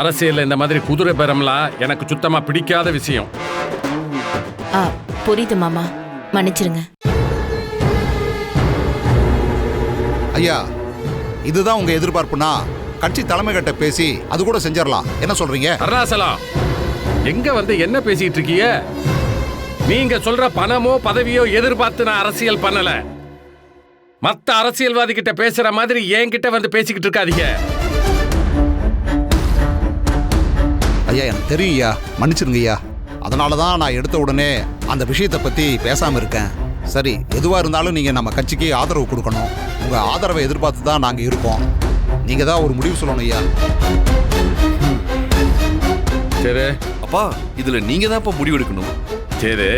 அரசியல்ல இந்த மாதிரி குதிரை பேரம்லாம் எனக்கு சுத்தமா பிடிக்காத விஷயம். புரியுது மாமா, மன்னிச்சிருங்க. ஐயா, இதுதான் உங்க எதிர்பார்ப்புனா கட்சி தலைமை கிட்ட பேசி அது கூட செஞ்சிடலாம். என்ன சொல்றீங்க? அருணாசலம், எங்க வந்து என்ன பேசிட்டு இருக்கீங்க? நீங்க சொல்ற பணமோ பதவியோ எதிர்பார்த்து நான் அரசியல் பண்ணல. மத்த அரசியல்வாதி கிட்ட பேசுற மாதிரி என்கிட்ட வந்து பேசிக்கிட்டு இருக்காதீங்க. ஐயா, எனக்கு தெரியும் ஐயா, மன்னிச்சிருங்க ஐயா. அதனால தான் நான் எடுத்த உடனே அந்த விஷயத்தை பத்தி பேசாம இருக்கேன். சரி, எதுவா இருந்தாலும் நீங்க நம்ம கட்சிக்கு ஆதரவு கொடுக்கணும். உங்க ஆதரவை எதிர்பார்த்து தான் நாங்க இருக்கோம். நீங்க தான் ஒரு முடிவு சொல்லணும் ஐயா. சரி அப்பா, இதுல நீங்க தான் இப்ப முடிவு எடுக்கணும். சரி,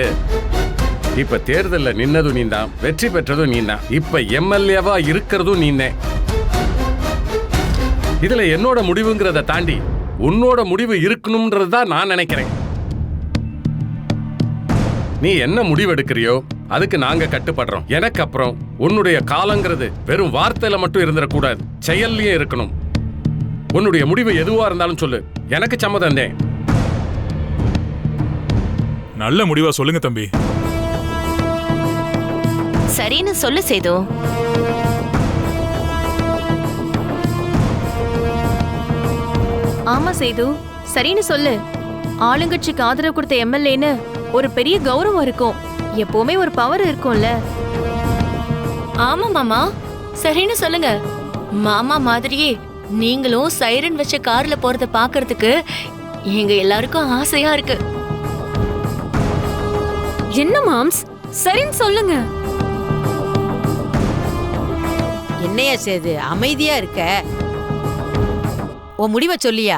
இப்ப தேர்தல்ல நின்னதும் நீந்தான், வெற்றி பெற்றதும் நீந்தான், இப்ப எம்எல்ஏவா இருக்கிறதும் நீனே. இதுல என்னோட முடிவுங்கிறத தாண்டி உன்னோட முடிவு இருக்கணும்ன்றது தான் நான் நினைக்கிறேன். நீ என்ன முடிவு எடுக்கிறியோ அதுக்கு நாங்க கட்டுப்படுறோம். எனக்கு அப்புறம் உன்னுடைய காலங்கிறது வெறும் வார்த்தையில மட்டும் இருந்துடக்கூடாது, செயல்லயே இருக்கணும். உன்னுடைய முடிவு எதுவா இருந்தாலும் சொல்லு, எனக்கு சம்மதம் தான். நல்ல முடிவா சொல்லுங்க தம்பி. சரின்னு சொல்லு சேது. ஆமா சேது, சரின்னு சொல்லு. ஆளுங்கட்சிக்கு ஆதரவு கொடுத்த எம்எல்ஏன்னு ஒரு பெரிய கௌரவம் இருக்கும், எப்பவுமே ஒரு பவர் இருக்கும்ல. ஆமா மாமா, சரின்னு சொல்லுங்க. மாமா மாதிரியே நீங்களும் சைரன் வச்ச கார்ல போறத பாக்குறதுக்கு எங்க எல்லாருக்கும் ஆசையா இருக்கு. என்ன மாம்ஸ், சரின்னு சொல்லுங்க. என்னையா சேது அமைதியா இருக்க? உன் முடிவை சொல்லியா?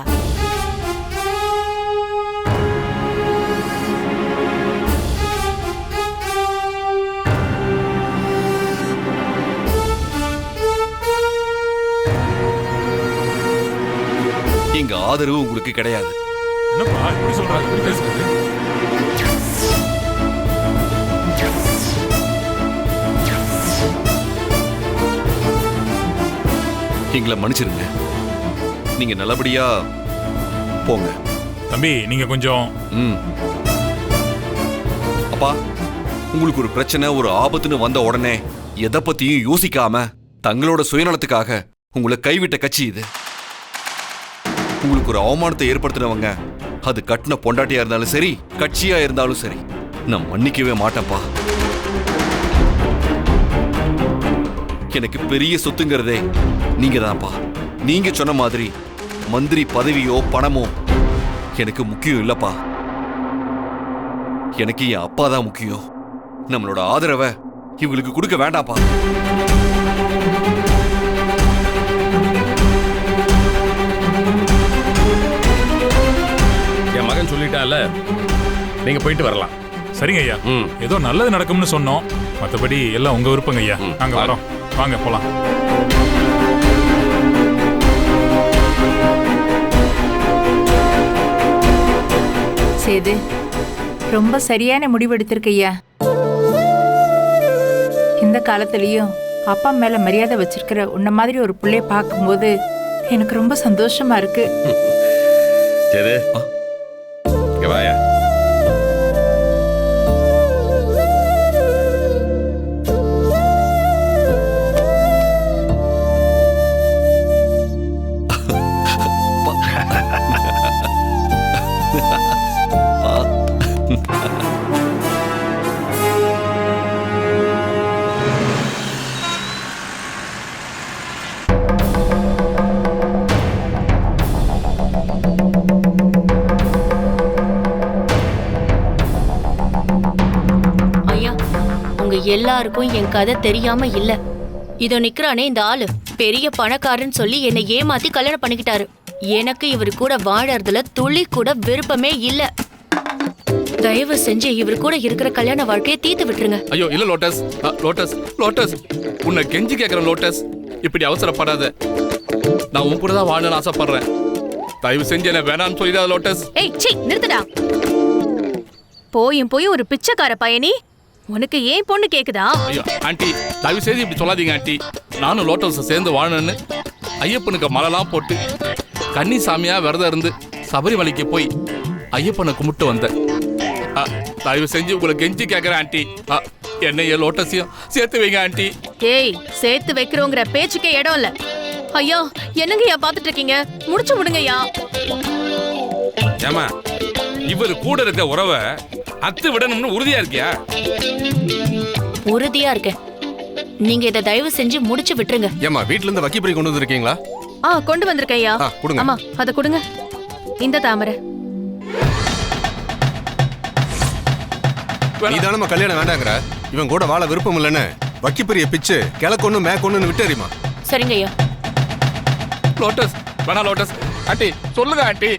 எங்க ஆதரவு உங்களுக்கு கிடையாது. என்னப்பா இப்படி சொல்றாரு? இப்படி பேசுறது? எங்களை மன்னிச்சிருங்க. நீங்க நல்லபடியா போங்க. தம்பி, நீங்க கொஞ்சம் அப்பா, உங்களுக்கு ஒரு பிரச்சனை, ஒரு ஆபத்துன்னு வந்த உடனே எதை பத்தியும் யோசிக்காம தங்களோட சுயநலத்துக்காக உங்களை கைவிட்ட கட்சி இது. உங்களுக்கு ஒரு அவமானத்தை ஏற்படுத்தினவங்க, அது கட்டின பொண்டாட்டியா இருந்தாலும் சரி, கட்சியா இருந்தாலும் சரி, நான் மன்னிக்கவே மாட்டேன்ப்பா. எனக்கு பெரிய சொத்துங்கிறதே நீங்க தான்ப்பா. நீங்க சொன்ன மாதிரி மந்திரி பதவியோ பணமோ எனக்கு முக்கியம் இல்லப்பா. எனக்கு என் அப்பா தான் முக்கியம். நம்மளோட ஆதரவை இவங்களுக்கு கொடுக்க வேண்டாப்பா. என் மகன் சொல்லிட்டால, நீங்க போயிட்டு வரலாம். சரிங்க ஐயா. ஏதோ நல்லது நடக்கும்னு சொன்னோம், மற்றபடி எல்லாம் உங்க விருப்பங்க ஐயா. நாங்க வரோம், வாங்க போலாம். சேது, ரொம்ப சரியான முடிவு எடுத்திருக்கையா. இந்த காலத்திலயும் அப்பா மேல மரியாதை வச்சிருக்கிற உன்ன மாதிரி ஒரு பிள்ளைய பார்க்கும்போது எனக்கு ரொம்ப சந்தோஷமா இருக்கு. சரி, இங்க வாயா. எல்லாருக்கும் என் கதை தெரியாம இல்ல. இதோ நிக்கிறானே இந்த ஆளு, பெரிய பணக்காரன்னு சொல்லி என்னை ஏமாத்தி கல்யாணம் பண்ணிக்கிட்டாரு. எனக்கு இவரு கூட வாழறதுல துளி கூட விருப்பமே இல்ல. தயவு செஞ்சு இவரு கூட இருக்கிற கல்யாண வாழ்க்கையை தீர்த்து விட்டுருங்க. ஐயோ இல்ல லோட்டஸ், லோட்டஸ் லோட்டஸ், உன்னை கெஞ்சி கேட்கிறேன் லோட்டஸ், இப்படி அவசரப்படாத. நான் உன் கூட தான் வாழணும்னு ஆசைப்படுறேன். தயவு செஞ்சு என்ன வேணான்னு சொல்லிடாத லோட்டஸ். ஏய் சீ, நிறுத்துடா. போயும் போய் ஒரு பிச்சைக்கார பையனி, உனக்கு ஏன் பொண்ணு கேக்குதா? ஐயோ ஆண்டி, தயவு செய்து இப்படி சொல்லாதீங்க ஆண்டி. நானும் லோட்டஸ் சேர்ந்து வாழணும்னு ஐயப்பனுக்கு மலைலாம் போட்டு கன்னி சாமியா விரதம் இருந்து சபரிமலைக்கு போய் ஐயப்பனை கும்பிட்டு வந்தேன். தயவு செஞ்சு உங்களை கெஞ்சி கேட்கிறேன் ஆண்டி. என்னைய லோட்டஸையும் சேர்த்து வைங்க ஆண்டி. ஏய், சேர்த்து வைக்கிறோங்கிற பேச்சுக்கே இடம் இல்ல. ஐயா, என்னங்கய்யா பாத்துட்டு இருக்கீங்க? முடிச்சு விடுங்கய்யா. ஏமா இவர் கூட இருக்க உறவை அத்து விடணும்னு உறுதியா இருக்கியா? உறுதியா இருக்கேன். நீங்க இதை தயவு செஞ்சு முடிச்சு விட்டுருங்க. ஏமா வீட்ல இருந்து வக்கிப்பறி கொண்டு வந்திருக்கீங்களா? கொண்டு வந்திருக்கேன் ஐயா. கொடுங்க. அம்மா, அத கொடுங்க. இந்த தாமரை. நீதானமா கல்யாணம் வேண்டாங்கிற? இவன் கூட வாழ விருப்பம் இல்லைன்னு வக்கிப்பறிய பிச்சு கிழக்கொன்னு மேற்கொன்னு விட்டுறியுமா? சரிங்க ஐயா. லோட்டஸ் வேணா லோட்டஸ். ஆண்டி சொல்லுங்க ஆண்டி.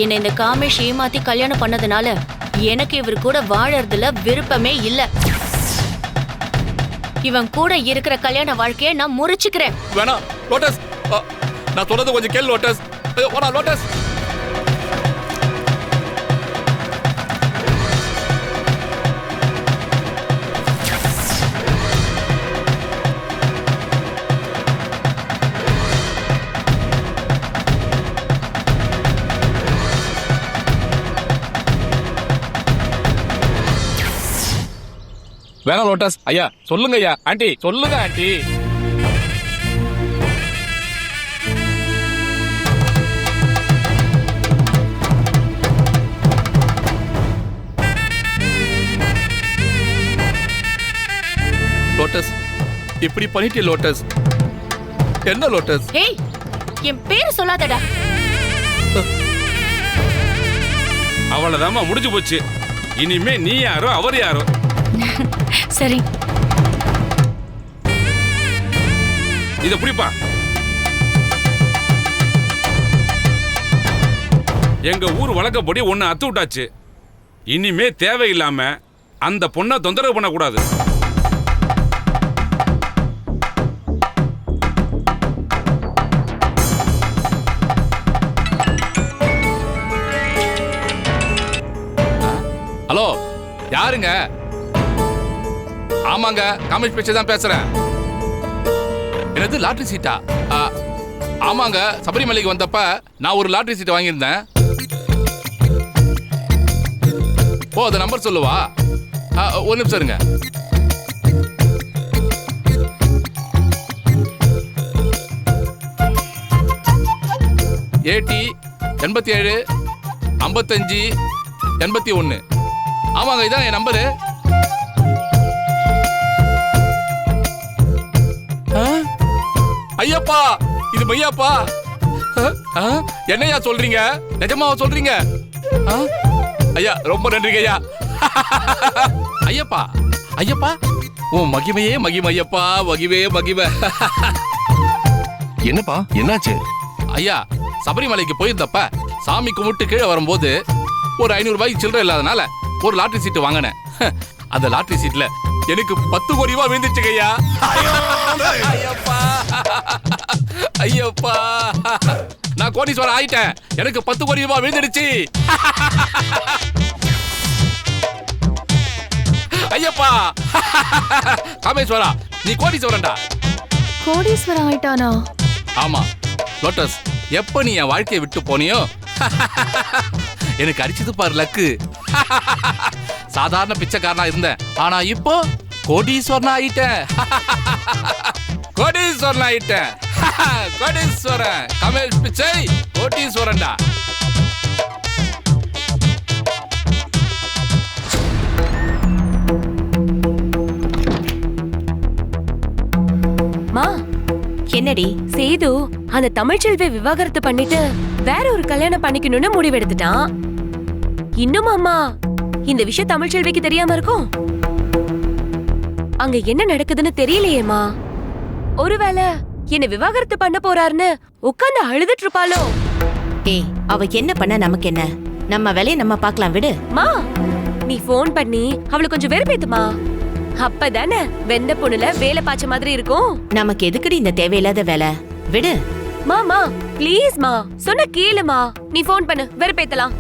என்னை இந்த காமேஷ் ஏமாத்தி கல்யாணம் பண்ணதுனால எனக்கு இவர் கூட வாழறதுல விருப்பமே இல்ல. இவன் கூட இருக்கிற கல்யாண வாழ்க்கையை நான் முறிச்சுக்கிறேன். வேணா லோட்டஸ், நான் சொல்றது கொஞ்சம் கேளு லோட்டஸ். வேணா லோட்டஸ். வேணா லோட்டஸ். ஐயா சொல்லுங்க ஐயா. ஆண்டி சொல்லுங்க ஆண்டி. லோட்டஸ் இப்படி பண்ணிட்டே லோட்டஸ். என்ன லோட்டஸ்? ஏய், என் பேர் சொல்லாதடா. அவ்வளவுதாம்மா, முடிஞ்சு போச்சு. இனிமே நீ யாரோ அவர் யாரோ. சரி, இத புடிப்பா. எங்க ஊர் வழக்கப்படி ஒன்னு அத்து விட்டாச்சு. இனிமே தேவையில்லாம அந்த பொண்ணை தொந்தரவு பண்ணக்கூடாது. ஹலோ, யாருங்க? ஆமாங்க, காமேஷ் பேச்சு தான் பேசுறேன். என்னது லாட்டரி சீட்டா? ஆமாங்க, சபரிமலைக்கு வந்தப்ப நான் ஒரு லாட்டரி சீட் வாங்கியிருந்தேன். ஓ, அந்த நம்பர் சொல்லுவா? ஒரு நிமிஷம் இருங்க. ஏடி 87 55 81. ஆமாங்க, இதான் என் நம்பரு. ஐயப்பா, இது மையாப்பா. என்னையா சொல்றீங்க? நிஜமாவா சொல்றீங்க? ஐயா ரொம்ப நன்றிங்க ஐயா. ஐயப்பா, ஐயப்பா, உன் மகிமையே மகிமை ஐயப்பா, மகிமே மகிமை. என்னப்பா என்னாச்சு? ஐயா, சபரிமலைக்கு போயிருந்தப்ப சாமி கும்பிட்டு கீழே வரும்போது ஒரு 500 ரூபாய்க்கு சில்லறை இல்லாதனால ஒரு லாட்டரி சீட்டு வாங்கினேன். அந்த லாட்டரி சீட்ல எனக்கு 10 கோடி ரூபாய் விழுந்துச்சுங்க ஐயா. ஐயப்பா, ஐயப்பா, நான் கோடீஸ்வரன் ஆயிட்டேன். எனக்கு 10 கோடி ரூபாய் விழுந்துடுச்சு. ஐயப்பா, காமேஸ்வரா, நீ கோடீஸ்வரன்டா. கோடீஸ்வரன் ஆயிட்டானா? ஆமா லோட்டஸ், எப்ப நீ என் வாழ்க்கையை விட்டு போனியோ எனக்கு அடிச்சது பாரு லக்கு. சாதாரண பிச்சைக்காரனா இருந்தேன், ஆனா இப்போ கோடீஸ்வரன் ஆயிட்டேன். கோடீஸ்வரன் ஆயிட்டேன். கோடீஸ்வரன். கமேஷ் பிச்சை கோடீஸ்வரன்டா. மா, என்னடி? சேது அந்த தமிழ்ச்செல்வி விவாகரத்து பண்ணிட்டு வேற ஒரு கல்யாணம் பண்ணிக்கணும்னு முடிவெடுத்துட்டான். இன்னும் அம்மா இந்த விஷயம் தமிழ்ச்செல்விக்கு தெரியாம இருக்கும்? அங்க என்ன நடக்குதுன்னு தெரியலையேமா. ஒருவேளை என்ன விவாகரத்து பண்ண போறாருன்னு உட்கார்ந்து அழுதுட்டு இருப்பாளோ? ஏய், அவ என்ன பண்ண நமக்கு என்ன? நம்ம வேலையை நம்ம பார்க்கலாம், விடு. மா, நீ போன் பண்ணி அவளை கொஞ்சம் வெறுப்பேத்துமா. அப்பதானே வெந்த பொண்ணுல வேலை பாய்ச்ச மாதிரி இருக்கும். நமக்கு எதுக்குடி இந்த தேவையில்லாத வேலை? விடு. மாமா ப்ளீஸ் மா, சொன்ன கேளுமா. நீ போன் பண்ணு, வெறுப்பேத்தலாம்.